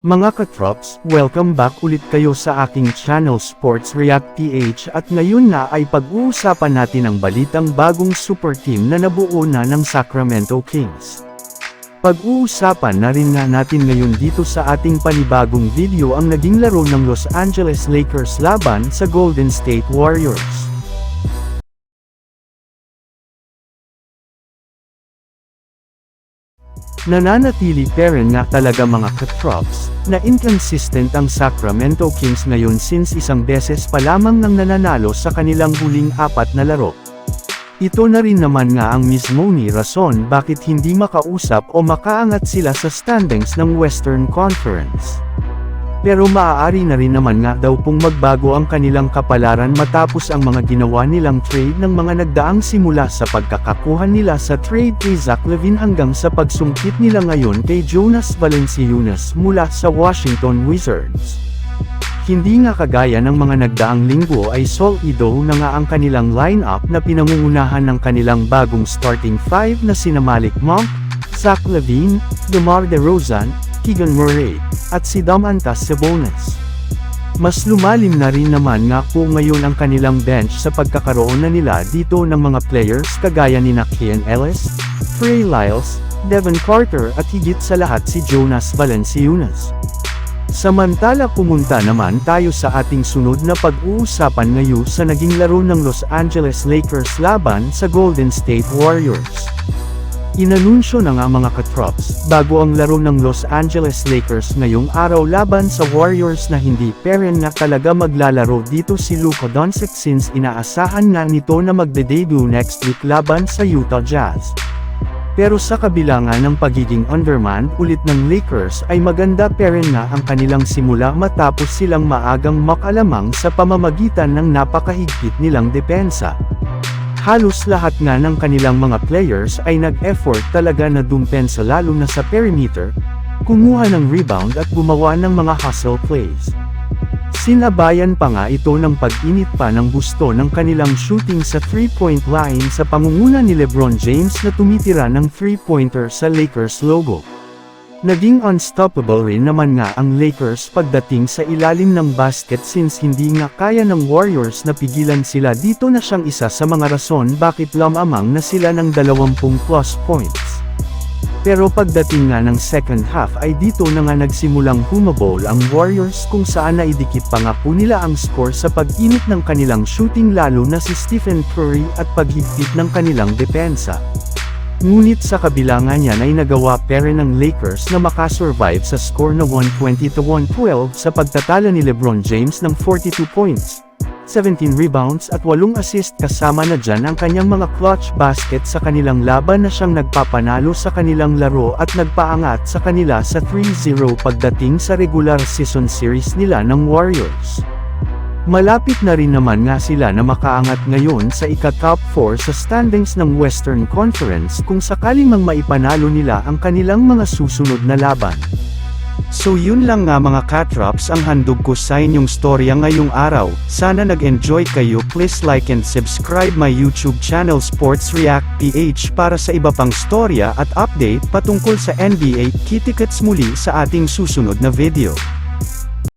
Mga katrops, welcome back ulit kayo sa aking channel Sports React PH at ngayon na ay pag-uusapan natin ang balitang bagong super team na nabuo na ng Sacramento Kings. Pag-uusapan na rin nga natin ngayon dito sa ating panibagong video ang naging laro ng Los Angeles Lakers laban sa Golden State Warriors. Nananatili pa rin nga talaga mga katrops, na inconsistent ang Sacramento Kings ngayon since isang beses pa lamang nang nananalo sa kanilang huling 4 na laro. Ito na rin naman nga ang mismo ni rason bakit hindi makausap o makaangat sila sa standings ng Western Conference. Pero maaari na rin naman nga daw pong magbago ang kanilang kapalaran matapos ang mga ginawa nilang trade ng mga nagdaang simula sa pagkakakuha nila sa trade kay Zach LaVine hanggang sa pagsungkit nila ngayon kay Jonas Valanciunas mula sa Washington Wizards. Hindi nga kagaya ng mga nagdaang linggo ay solido na nga ang kanilang lineup na pinangungunahan ng kanilang bagong starting 5 na sina Malik Monk, Zach LaVine, DeMar DeRozan, Keegan Murray, at si Domantas Sabonis. Mas lumalim na rin naman nga po ngayon ang kanilang bench sa pagkakaroon na nila dito ng mga players kagaya ni Kian Ellis, Trey Lyles, Devin Carter at higit sa lahat si Jonas Valanciunas. Samantala pumunta naman tayo sa ating sunod na pag-uusapan ngayon sa naging laro ng Los Angeles Lakers laban sa Golden State Warriors. Inanunsyo na nga mga katrops, bago ang laro ng Los Angeles Lakers ngayong araw laban sa Warriors na hindi pa rin nga talaga maglalaro dito si Luka Doncic since inaasahan nga nito na magde-debut next week laban sa Utah Jazz. Pero sa kabila nga ng pagiging undermanned ulit ng Lakers ay maganda pa rin nga ang kanilang simula matapos silang maagang makalamang sa pamamagitan ng napakahigpit nilang depensa. Halos lahat nga ng kanilang mga players ay nag-effort talaga na dumpensa lalo na sa perimeter, kumuha ng rebound at gumawa ng mga hustle plays. Sinabayan pa nga ito ng pag-init pa ng gusto ng kanilang shooting sa 3-point line sa pangunguna ni LeBron James na tumitira ng 3-pointer sa Lakers logo. Naging unstoppable rin naman nga ang Lakers pagdating sa ilalim ng basket since hindi nga kaya ng Warriors na pigilan sila dito na siyang isa sa mga rason bakit lamang na sila ng 20+ points. Pero pagdating nga ng second half ay dito na nga nagsimulang humabol ang Warriors kung saan naidikit pa nga po nila ang score sa pag-init ng kanilang shooting lalo na si Stephen Curry at paghigpit ng kanilang depensa. Ngunit sa kabila nga niyan ay nagawa pa rin ng Lakers na makasurvive sa score na 120-112 sa pagtatalo ni LeBron James ng 42 points, 17 rebounds at 8 assist kasama na dyan ang kanyang mga clutch basket sa kanilang laban na siyang nagpapanalo sa kanilang laro at nagpaangat sa kanila sa 3-0 pagdating sa regular season series nila ng Warriors. Malapit na rin naman nga sila na makaangat ngayon sa ika-top 4 sa standings ng Western Conference kung sakaling mang maipanalo nila ang kanilang mga susunod na laban. So yun lang nga mga katrops ang handog ko sa inyong storya ngayong araw. Sana nag-enjoy kayo. Please like and subscribe my YouTube channel Sports React PH para sa iba pang storya at update patungkol sa NBA. Kita-kits muli sa ating susunod na video.